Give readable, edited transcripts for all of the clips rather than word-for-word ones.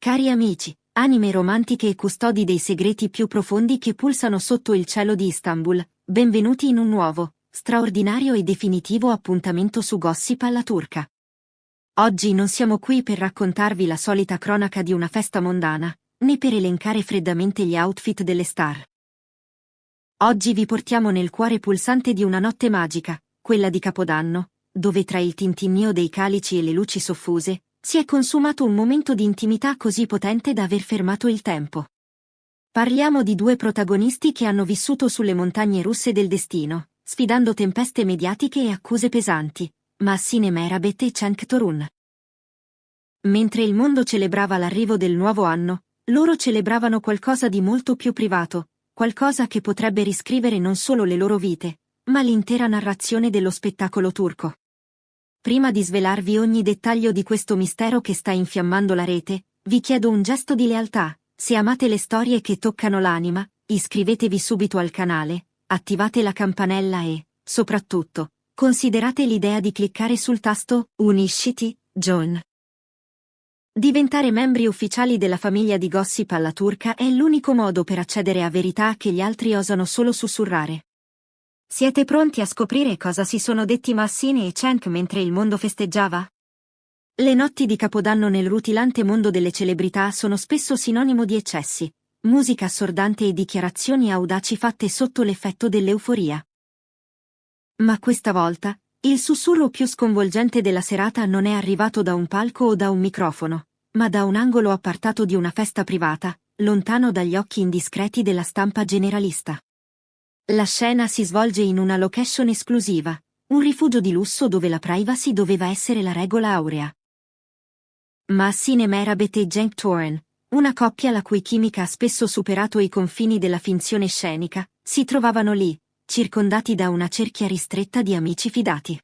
Cari amici, anime romantiche e custodi dei segreti più profondi che pulsano sotto il cielo di Istanbul, benvenuti in un nuovo, straordinario e definitivo appuntamento su Gossip alla turca. Oggi non siamo qui per raccontarvi la solita cronaca di una festa mondana, né per elencare freddamente gli outfit delle star. Oggi vi portiamo nel cuore pulsante di una notte magica, quella di Capodanno, dove tra il tintinnio dei calici e le luci soffuse, si è consumato un momento di intimità così potente da aver fermato il tempo. Parliamo di due protagonisti che hanno vissuto sulle montagne russe del destino, sfidando tempeste mediatiche e accuse pesanti, Mahsine Merabbet e Cenk Torun. Mentre il mondo celebrava l'arrivo del nuovo anno, loro celebravano qualcosa di molto più privato, qualcosa che potrebbe riscrivere non solo le loro vite, ma l'intera narrazione dello spettacolo turco. Prima di svelarvi ogni dettaglio di questo mistero che sta infiammando la rete, vi chiedo un gesto di lealtà: se amate le storie che toccano l'anima, iscrivetevi subito al canale, attivate la campanella e, soprattutto, considerate l'idea di cliccare sul tasto Unisciti, Join. Diventare membri ufficiali della famiglia di Gossip alla turca è l'unico modo per accedere a verità che gli altri osano solo sussurrare. Siete pronti a scoprire cosa si sono detti Mahsine e Cenk mentre il mondo festeggiava? Le notti di Capodanno nel rutilante mondo delle celebrità sono spesso sinonimo di eccessi, musica assordante e dichiarazioni audaci fatte sotto l'effetto dell'euforia. Ma questa volta, il sussurro più sconvolgente della serata non è arrivato da un palco o da un microfono, ma da un angolo appartato di una festa privata, lontano dagli occhi indiscreti della stampa generalista. La scena si svolge in una location esclusiva, un rifugio di lusso dove la privacy doveva essere la regola aurea. Mahsine Merabbet e Cenk Torun, una coppia la cui chimica ha spesso superato i confini della finzione scenica, si trovavano lì, circondati da una cerchia ristretta di amici fidati.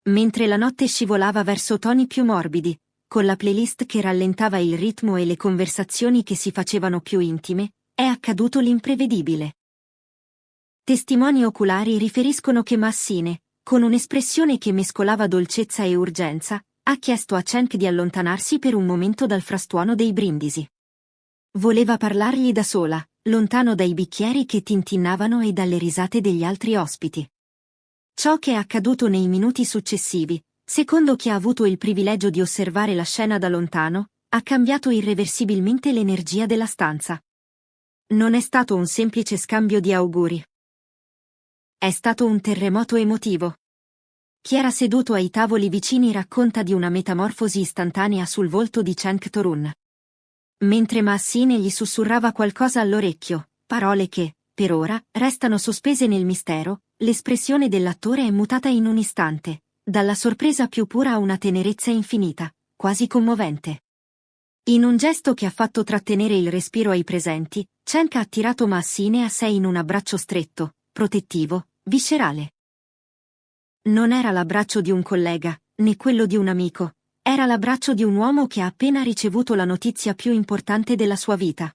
Mentre la notte scivolava verso toni più morbidi, con la playlist che rallentava il ritmo e le conversazioni che si facevano più intime, è accaduto l'imprevedibile. Testimoni oculari riferiscono che Mahsine, con un'espressione che mescolava dolcezza e urgenza, ha chiesto a Cenk di allontanarsi per un momento dal frastuono dei brindisi. Voleva parlargli da sola, lontano dai bicchieri che tintinnavano e dalle risate degli altri ospiti. Ciò che è accaduto nei minuti successivi, secondo chi ha avuto il privilegio di osservare la scena da lontano, ha cambiato irreversibilmente l'energia della stanza. Non è stato un semplice scambio di auguri. È stato un terremoto emotivo. Chi era seduto ai tavoli vicini racconta di una metamorfosi istantanea sul volto di Cenk Torun. Mentre Mahsine gli sussurrava qualcosa all'orecchio, parole che, per ora, restano sospese nel mistero, l'espressione dell'attore è mutata in un istante, dalla sorpresa più pura a una tenerezza infinita, quasi commovente. In un gesto che ha fatto trattenere il respiro ai presenti, Cenk ha attirato Mahsine a sé in un abbraccio stretto, protettivo, viscerale. Non era l'abbraccio di un collega, né quello di un amico, era l'abbraccio di un uomo che ha appena ricevuto la notizia più importante della sua vita.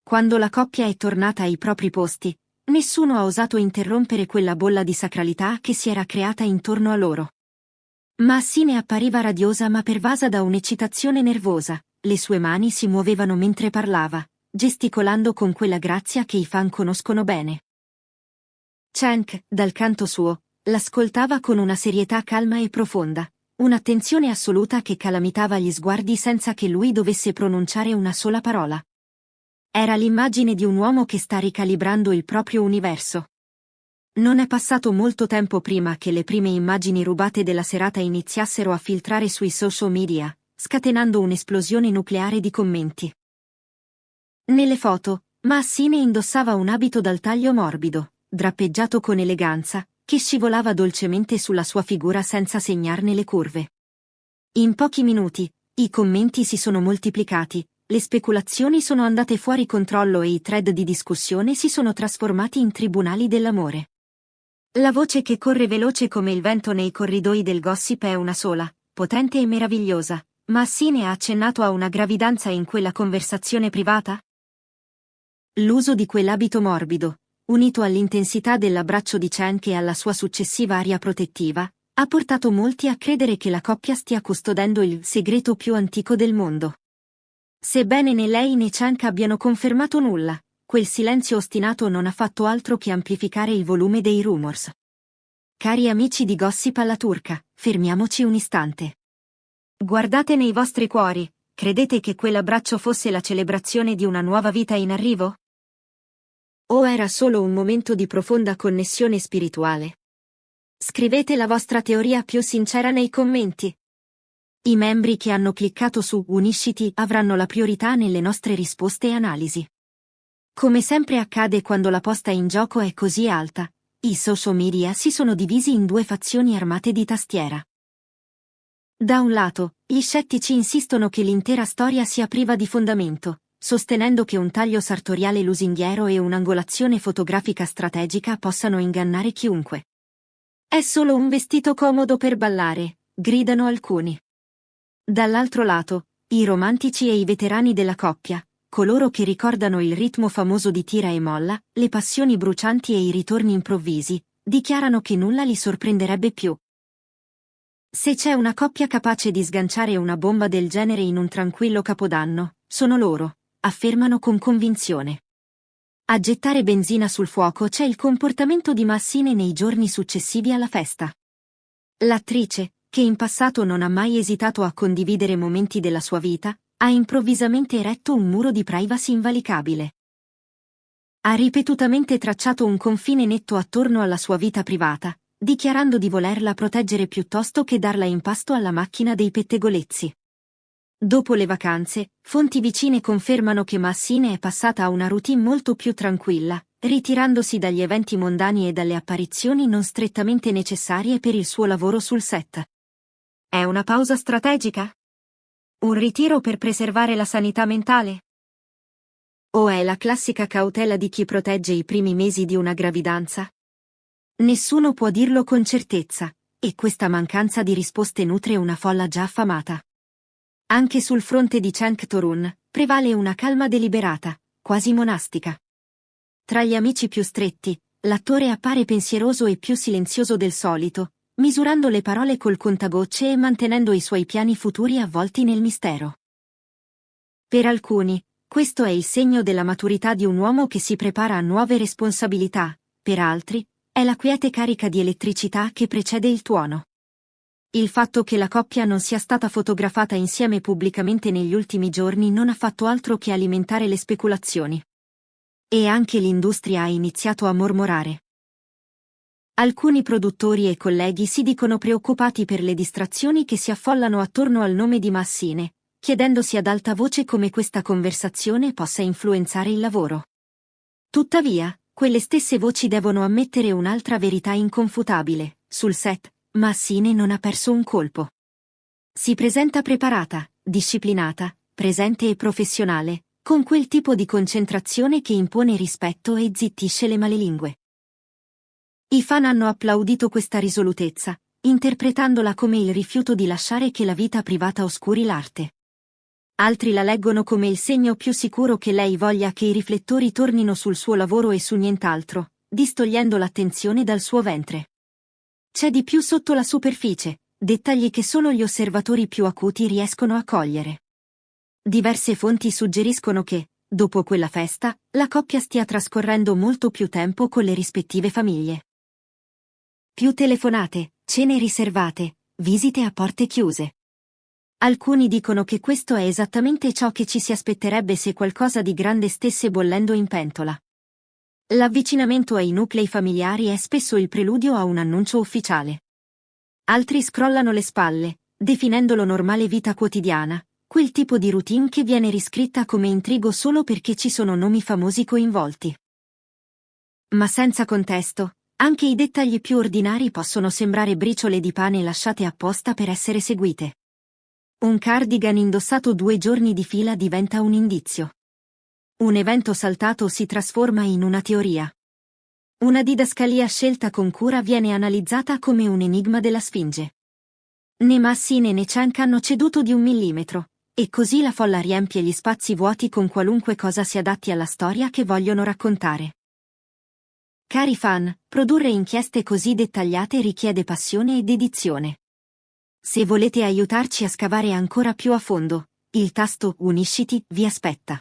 Quando la coppia è tornata ai propri posti, nessuno ha osato interrompere quella bolla di sacralità che si era creata intorno a loro. Mahsine appariva radiosa ma pervasa da un'eccitazione nervosa, le sue mani si muovevano mentre parlava, gesticolando con quella grazia che i fan conoscono bene. Cenk, dal canto suo, l'ascoltava con una serietà calma e profonda, un'attenzione assoluta che calamitava gli sguardi senza che lui dovesse pronunciare una sola parola. Era l'immagine di un uomo che sta ricalibrando il proprio universo. Non è passato molto tempo prima che le prime immagini rubate della serata iniziassero a filtrare sui social media, scatenando un'esplosione nucleare di commenti. Nelle foto, Mahsine indossava un abito dal taglio morbido, drappeggiato con eleganza, che scivolava dolcemente sulla sua figura senza segnarne le curve. In pochi minuti, i commenti si sono moltiplicati, le speculazioni sono andate fuori controllo e i thread di discussione si sono trasformati in tribunali dell'amore. La voce che corre veloce come il vento nei corridoi del gossip è una sola, potente e meravigliosa. Mahsine ha accennato a una gravidanza in quella conversazione privata? L'uso di quell'abito morbido, unito all'intensità dell'abbraccio di Cenk e alla sua successiva aria protettiva, ha portato molti a credere che la coppia stia custodendo il segreto più antico del mondo. Sebbene né lei né Chang abbiano confermato nulla, quel silenzio ostinato non ha fatto altro che amplificare il volume dei rumors. Cari amici di Gossip alla turca, fermiamoci un istante. Guardate nei vostri cuori, credete che quell'abbraccio fosse la celebrazione di una nuova vita in arrivo? O era solo un momento di profonda connessione spirituale? Scrivete la vostra teoria più sincera nei commenti. I membri che hanno cliccato su Unisciti avranno la priorità nelle nostre risposte e analisi. Come sempre accade quando la posta in gioco è così alta, i social media si sono divisi in due fazioni armate di tastiera. Da un lato, gli scettici insistono che l'intera storia sia priva di fondamento, sostenendo che un taglio sartoriale lusinghiero e un'angolazione fotografica strategica possano ingannare chiunque. È solo un vestito comodo per ballare, gridano alcuni. Dall'altro lato, i romantici e i veterani della coppia, coloro che ricordano il ritmo famoso di tira e molla, le passioni brucianti e i ritorni improvvisi, dichiarano che nulla li sorprenderebbe più. Se c'è una coppia capace di sganciare una bomba del genere in un tranquillo capodanno, sono loro, affermano con convinzione. A gettare benzina sul fuoco c'è il comportamento di Massine nei giorni successivi alla festa. L'attrice, che in passato non ha mai esitato a condividere momenti della sua vita, ha improvvisamente eretto un muro di privacy invalicabile. Ha ripetutamente tracciato un confine netto attorno alla sua vita privata, dichiarando di volerla proteggere piuttosto che darla in pasto alla macchina dei pettegolezzi. Dopo le vacanze, fonti vicine confermano che Massine è passata a una routine molto più tranquilla, ritirandosi dagli eventi mondani e dalle apparizioni non strettamente necessarie per il suo lavoro sul set. È una pausa strategica? Un ritiro per preservare la sanità mentale? O è la classica cautela di chi protegge i primi mesi di una gravidanza? Nessuno può dirlo con certezza, e questa mancanza di risposte nutre una folla già affamata. Anche sul fronte di Cenk Torun, prevale una calma deliberata, quasi monastica. Tra gli amici più stretti, l'attore appare pensieroso e più silenzioso del solito, misurando le parole col contagocce e mantenendo i suoi piani futuri avvolti nel mistero. Per alcuni, questo è il segno della maturità di un uomo che si prepara a nuove responsabilità, per altri, è la quiete carica di elettricità che precede il tuono. Il fatto che la coppia non sia stata fotografata insieme pubblicamente negli ultimi giorni non ha fatto altro che alimentare le speculazioni. E anche l'industria ha iniziato a mormorare. Alcuni produttori e colleghi si dicono preoccupati per le distrazioni che si affollano attorno al nome di Massine, chiedendosi ad alta voce come questa conversazione possa influenzare il lavoro. Tuttavia, quelle stesse voci devono ammettere un'altra verità inconfutabile: sul set, Massine non ha perso un colpo. Si presenta preparata, disciplinata, presente e professionale, con quel tipo di concentrazione che impone rispetto e zittisce le malelingue. I fan hanno applaudito questa risolutezza, interpretandola come il rifiuto di lasciare che la vita privata oscuri l'arte. Altri la leggono come il segno più sicuro che lei voglia che i riflettori tornino sul suo lavoro e su nient'altro, distogliendo l'attenzione dal suo ventre. C'è di più sotto la superficie, dettagli che solo gli osservatori più acuti riescono a cogliere. Diverse fonti suggeriscono che, dopo quella festa, la coppia stia trascorrendo molto più tempo con le rispettive famiglie. Più telefonate, cene riservate, visite a porte chiuse. Alcuni dicono che questo è esattamente ciò che ci si aspetterebbe se qualcosa di grande stesse bollendo in pentola. L'avvicinamento ai nuclei familiari è spesso il preludio a un annuncio ufficiale. Altri scrollano le spalle, definendolo normale vita quotidiana, quel tipo di routine che viene riscritta come intrigo solo perché ci sono nomi famosi coinvolti. Ma senza contesto, anche i dettagli più ordinari possono sembrare briciole di pane lasciate apposta per essere seguite. Un cardigan indossato 2 giorni di fila diventa un indizio. Un evento saltato si trasforma in una teoria. Una didascalia scelta con cura viene analizzata come un enigma della Sfinge. Né Massine né Chang hanno ceduto di 1 millimetro, e così la folla riempie gli spazi vuoti con qualunque cosa si adatti alla storia che vogliono raccontare. Cari fan, produrre inchieste così dettagliate richiede passione e dedizione. Se volete aiutarci a scavare ancora più a fondo, il tasto Unisciti vi aspetta.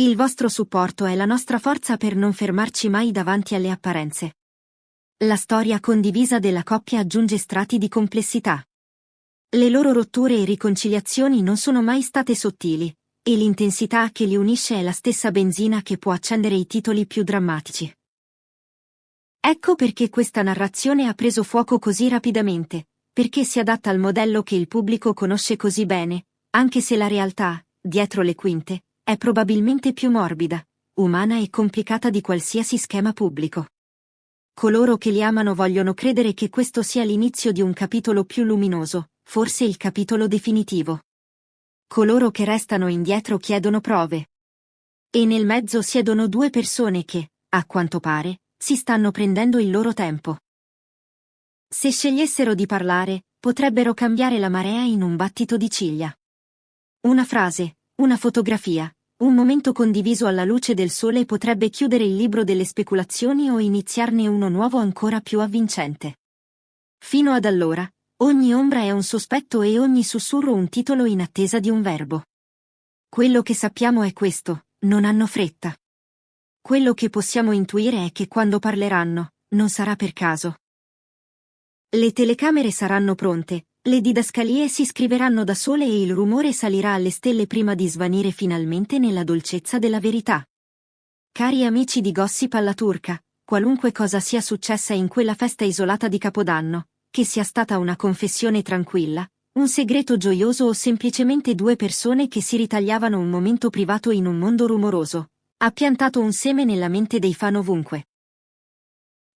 Il vostro supporto è la nostra forza per non fermarci mai davanti alle apparenze. La storia condivisa della coppia aggiunge strati di complessità. Le loro rotture e riconciliazioni non sono mai state sottili, e l'intensità che li unisce è la stessa benzina che può accendere i titoli più drammatici. Ecco perché questa narrazione ha preso fuoco così rapidamente, perché si adatta al modello che il pubblico conosce così bene, anche se la realtà, dietro le quinte, è probabilmente più morbida, umana e complicata di qualsiasi schema pubblico. Coloro che li amano vogliono credere che questo sia l'inizio di un capitolo più luminoso, forse il capitolo definitivo. Coloro che restano indietro chiedono prove. E nel mezzo siedono due persone che, a quanto pare, si stanno prendendo il loro tempo. Se scegliessero di parlare, potrebbero cambiare la marea in un battito di ciglia. Una frase, una fotografia, un momento condiviso alla luce del sole potrebbe chiudere il libro delle speculazioni o iniziarne uno nuovo ancora più avvincente. Fino ad allora, ogni ombra è un sospetto e ogni sussurro un titolo in attesa di un verbo. Quello che sappiamo è questo: non hanno fretta. Quello che possiamo intuire è che quando parleranno, non sarà per caso. Le telecamere saranno pronte, le didascalie si scriveranno da sole e il rumore salirà alle stelle prima di svanire finalmente nella dolcezza della verità. Cari amici di Gossip alla turca, qualunque cosa sia successa in quella festa isolata di Capodanno, che sia stata una confessione tranquilla, un segreto gioioso o semplicemente due persone che si ritagliavano un momento privato in un mondo rumoroso, ha piantato un seme nella mente dei fan ovunque.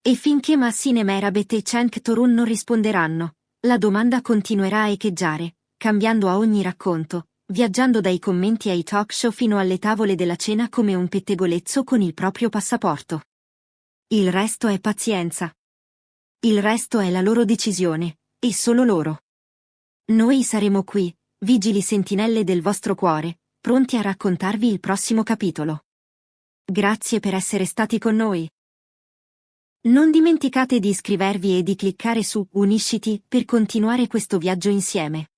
E finché Massine Merabet e Cenk Torun non risponderanno, la domanda continuerà a echeggiare, cambiando a ogni racconto, viaggiando dai commenti ai talk show fino alle tavole della cena come un pettegolezzo con il proprio passaporto. Il resto è pazienza. Il resto è la loro decisione, e solo loro. Noi saremo qui, vigili sentinelle del vostro cuore, pronti a raccontarvi il prossimo capitolo. Grazie per essere stati con noi. Non dimenticate di iscrivervi e di cliccare su Unisciti per continuare questo viaggio insieme.